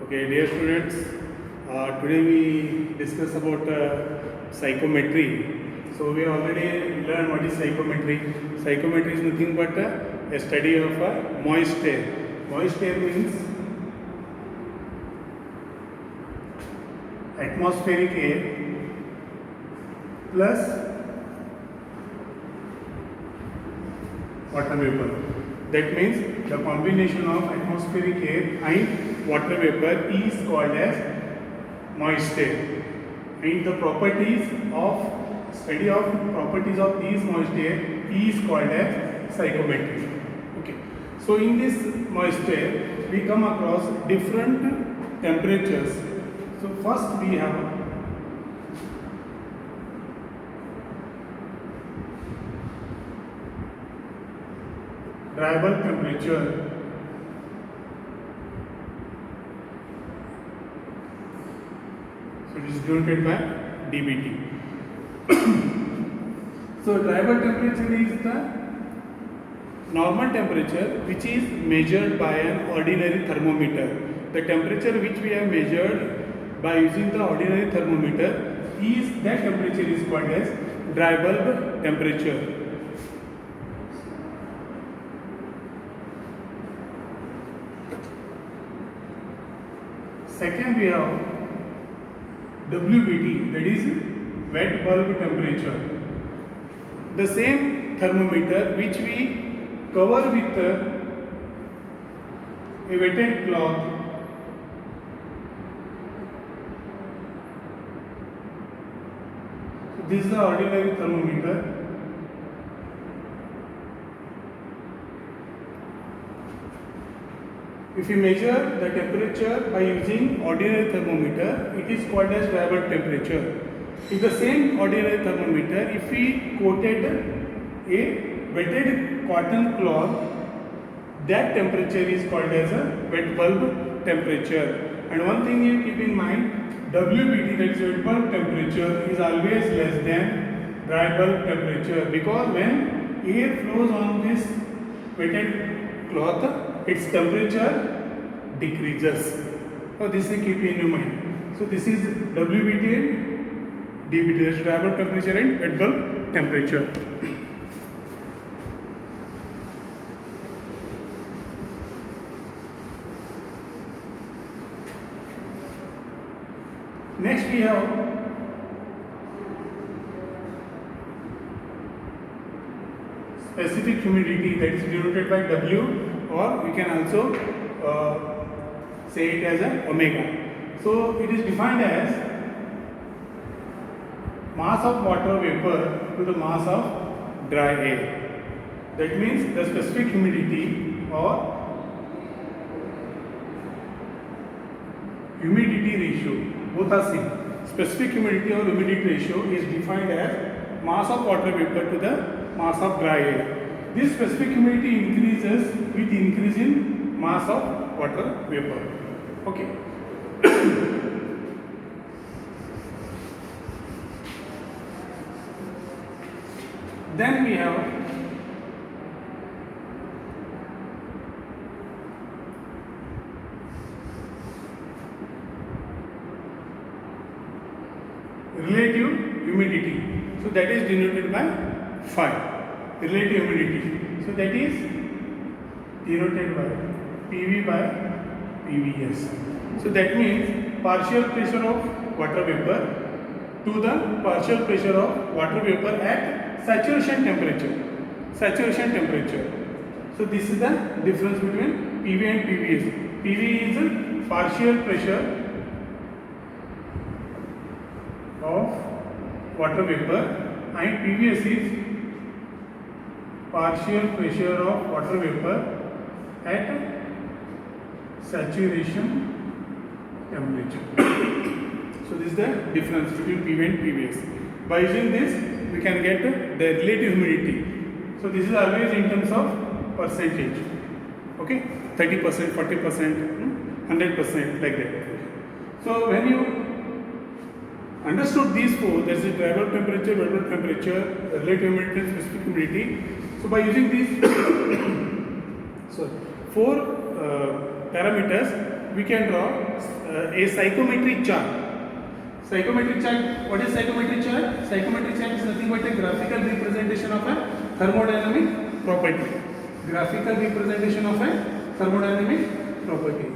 Okay, dear students, today we discuss about psychometry. So we already learned what is psychometry. Psychometry is nothing but a study of moist air. Moist air means atmospheric air plus water vapor. That means the combination of atmospheric air and water vapor is called as moist air. And the properties of study of properties of these moist air is called as psychometry. Okay. So in this moist air we come across different temperatures. So first we have dry bulb temperature. So it is denoted by dBT. So dry bulb temperature is the normal temperature which is measured by an ordinary thermometer. The temperature which we have measured by using the ordinary thermometer is that temperature is called as dry bulb temperature. Second we have WBT, that is wet bulb temperature. The same thermometer which we cover with a wetted cloth so this is the ordinary thermometer. If we measure the temperature by using ordinary thermometer, it is called as dry bulb temperature. If the same ordinary thermometer, if we coated a wetted cotton cloth, that temperature is called as a wet bulb temperature. And one thing you keep in mind, WBT, that is wet bulb temperature, is always less than dry bulb temperature, because when air flows on this wetted cloth, its temperature decreases. So this is keep in your mind. So this is WBT and dBT, that is dry bulb temperature and wet bulb temperature. Next we have specific humidity, that is denoted by W, or we can also say it as a omega. So it is defined as mass of water vapor to the mass of dry air. That means the specific humidity or humidity ratio, both are same. Specific humidity or humidity ratio is defined as mass of water vapor to the mass of dry air. This specific humidity increases with increase in mass of water vapor. Okay. Then we have relative humidity. So that is denoted by phi. Relative humidity. So that is denoted by PV by PVS. So that means partial pressure of water vapor to the partial pressure of water vapor at saturation temperature. Saturation temperature. So this is the difference between PV and PVS. PV is partial pressure of water vapor and PVS is partial pressure of water vapor at saturation temperature. So this is the difference between PV and PVS. By using this, we can get the relative humidity. So this is always in terms of percentage. Okay, 30%, 40%, 100%, like that. So when you understood these four, there is a dry bulb temperature, wet bulb temperature, relative humidity, and specific humidity. So by using these four parameters, we can draw a psychometric chart. Psychometric chart, what is psychometric chart? Psychometric chart is nothing but a graphical representation of a thermodynamic property. Graphical representation of a thermodynamic property.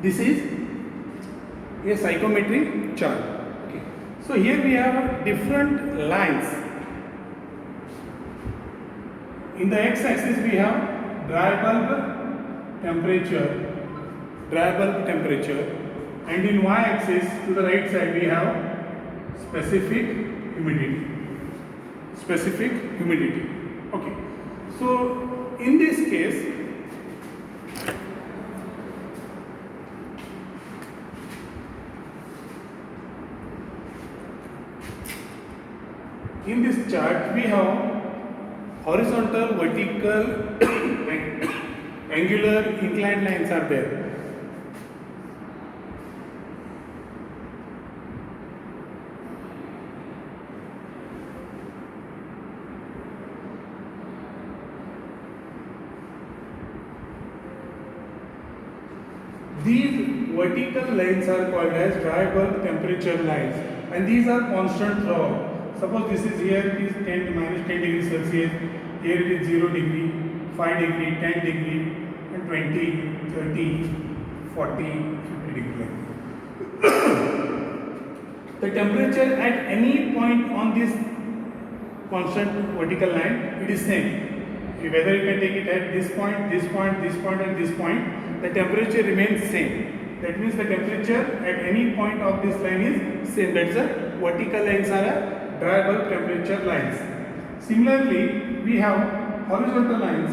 This is a psychometric chart. Okay. So here we have different lines. In the x-axis we have dry bulb temperature, and in y-axis to the right side we have specific humidity. Okay. So in this case, in this chart we have horizontal, vertical, angular, inclined lines are there. These vertical lines are called as dry bulb temperature lines, and these are constant throughout. Suppose this is here, it is 10 to minus 10 degrees Celsius, here it is 0 degree, 5 degree, 10 degree, and 20, 30, 40, 50 degree. The temperature at any point on this constant vertical line, it is same. Whether you can take it at this point, this point, this point, and this point, the temperature remains same. That means the temperature at any point of this line is same. That is a vertical lines are a dry bulb temperature lines. Similarly, we have horizontal lines.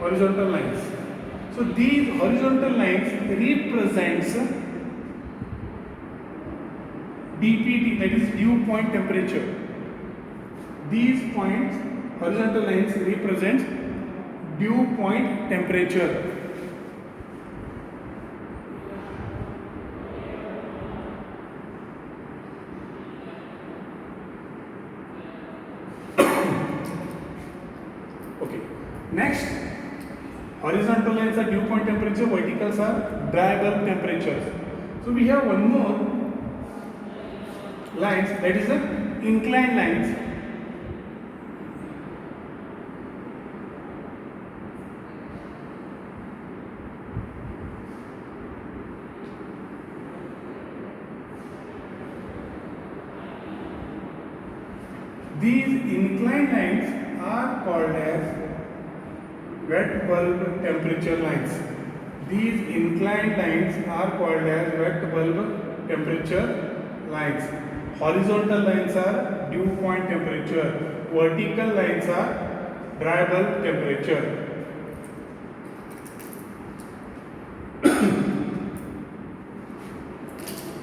Horizontal lines. So these horizontal lines represents DPT, that is dew point temperature. These points, horizontal lines, represent dew point temperature. Okay. Next, horizontal lines are dew point temperature, verticals are dry bulb temperatures. So we have one more lines, that is the inclined lines. These inclined lines are called as wet bulb temperature lines. These inclined lines are called as wet bulb temperature lines. Horizontal lines are dew point temperature. Vertical lines are dry bulb temperature.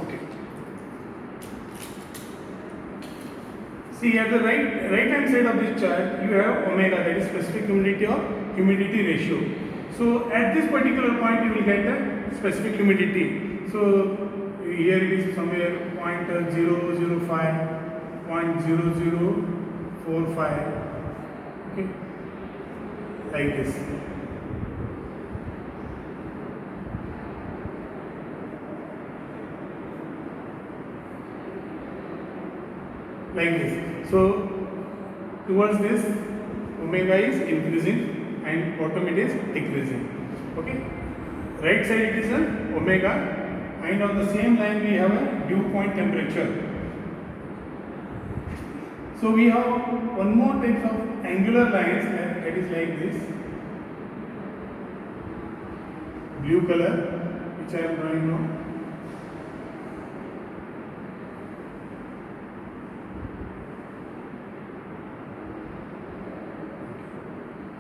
Okay. See, at the right hand side of this chart, you have omega, that is specific humidity or humidity ratio. So at this particular point, you will get the specific humidity. So here it is somewhere 0.005, 0.0045, okay, like this. Like this. So towards this, omega is increasing and bottom it is decreasing. Okay. Right side it is a omega, and on the same line we have a dew point temperature. So we have one more type of angular lines that is like this, blue color, which I am drawing now.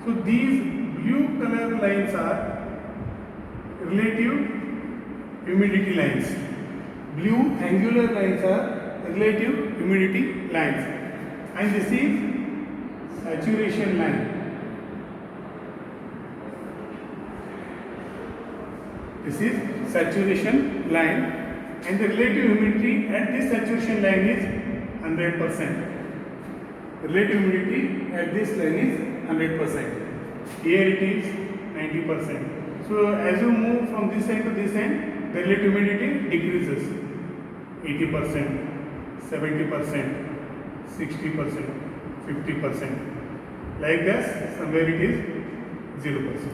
So these blue color lines are relative humidity lines. Blue angular lines are relative humidity lines, and this is saturation line. This is saturation line, and the relative humidity at this saturation line is 100%. Relative humidity at this line is 100%. Here it is 90%. So as you move from this end to this end, the relative humidity decreases. 80%, 70%, 60%, 50%. Like this, somewhere it is 0%.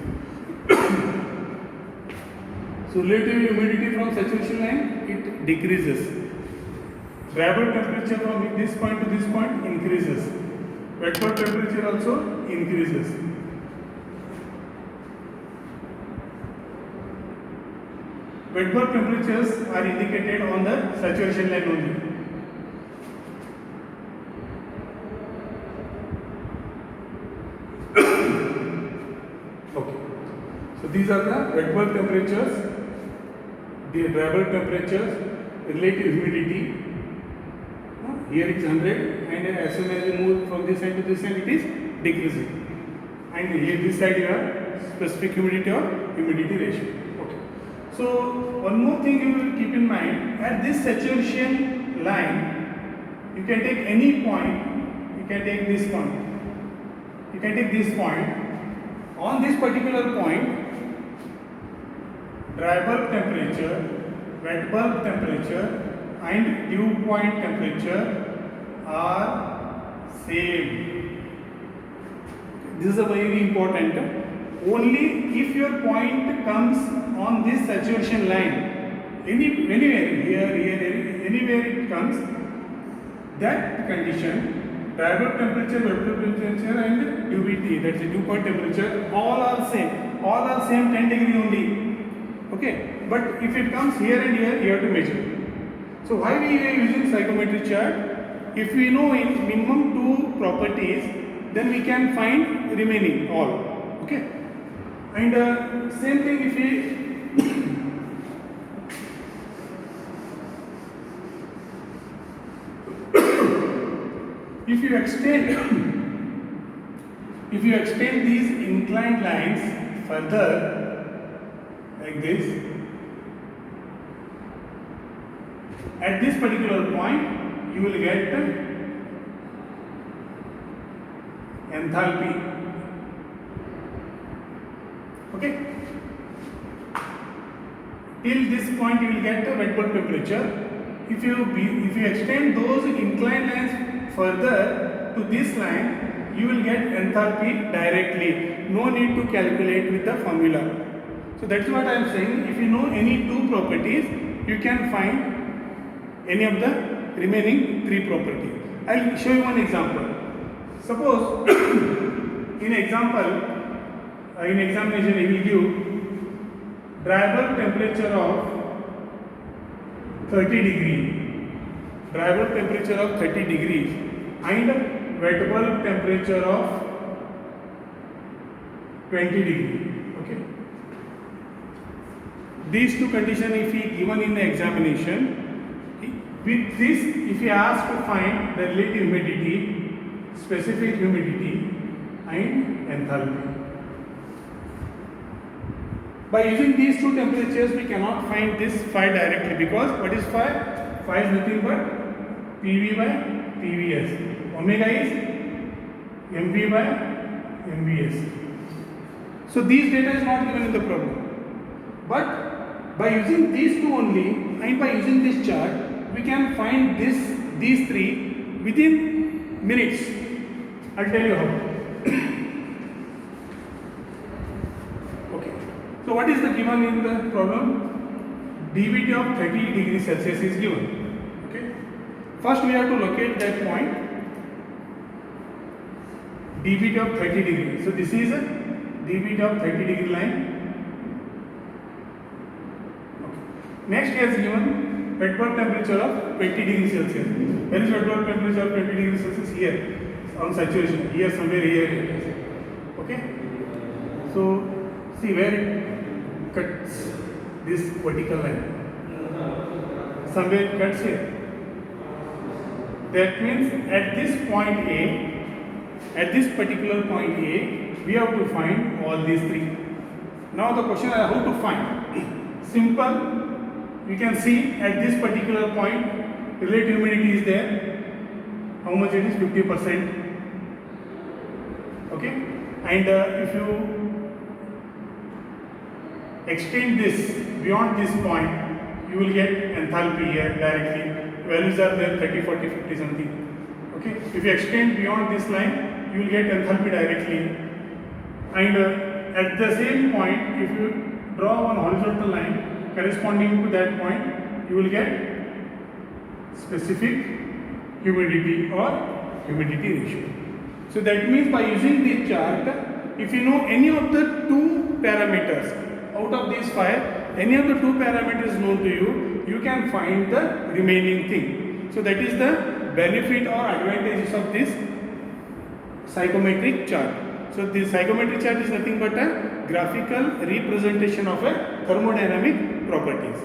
So relative humidity from saturation line, it decreases. Dryable temperature from this point to this point increases. Wet bulb temperature also increases. Wet bulb temperatures are indicated on the saturation line only. Okay. So these are the wet bulb temperatures, the dryable temperatures, relative humidity. Here it is 100, and as soon as you move from this end to this end, it is decreasing. And here this side you have specific humidity or humidity ratio. Okay. So one more thing you will keep in mind, at this saturation line, you can take any point. You can take this point. You can take this point. On this particular point, dry bulb temperature, wet bulb temperature, and dew point temperature are same. This is a very important. Only if your point comes on this saturation line, anywhere, here, anywhere it comes, that condition, dry bulb temperature, wet bulb temperature, and DVT, that's the dew point temperature, all are same 10 degree only. Okay, but if it comes here and here, you have to measure. So why we are using psychrometric chart? If we know in minimum 2 properties, then we can find remaining all. Okay, and same thing if we if you extend these inclined lines further like this, at this particular point you will get enthalpy. Okay, till this point you will get the wet bulb temperature. If you extend those inclined lines further to this line, you will get enthalpy directly. No need to calculate with the formula. So that's what I am saying. If you know any 2 properties, you can find any of the remaining 3 properties. I will show you one example. Suppose in examination he will give dry bulb temperature of 30 degree, dry bulb temperature of 30 degrees, and wet bulb temperature of 20 degree. Okay. These 2 conditions if he given in the examination, with this if he asked to find the relative humidity, specific humidity, and enthalpy. By using these 2 temperatures, we cannot find this phi directly, because what is phi? Phi is nothing but PV by PVS. Omega is MV by MVS. So these data is not given in the problem. But by using these 2 only, and by using this chart, we can find these 3 within minutes. I'll tell you how. Okay. So what is the given in the problem? DVT of 30 degrees Celsius is given. Okay. First we have to locate that point. DVT of 30 degrees. So this is a DVT of 30 degree line. Okay. Next he has given wet bulb temperature of 20 degrees Celsius. Where is wet bulb temperature of 20 degrees Celsius? Here, on saturation. Here, somewhere here. Okay. So see where it cuts. this vertical line. Somewhere it cuts here. That means at this point A, at this particular point A, we have to find all these three. Now the question is how to find. Simple. You can see at this particular point, relative humidity is there. How much it is? 50%. Okay. And if you extend this beyond this point, you will get enthalpy here directly. Values are there 30, 40, 50 something. Okay. If you extend beyond this line, you will get enthalpy directly. And at the same point, if you draw one horizontal line corresponding to that point, you will get specific humidity or humidity ratio. So that means by using this chart, if you know any of the two parameters out of these five, any of the two parameters known to you, you can find the remaining thing. So that is the benefit or advantages of this psychometric chart. So this psychometric chart is nothing but a graphical representation of a thermodynamic properties.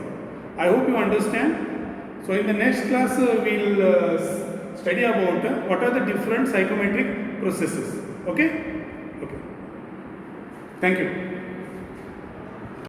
I hope you understand. So in the next class we will study about what are the different psychometric processes. Okay? Okay. Thank you.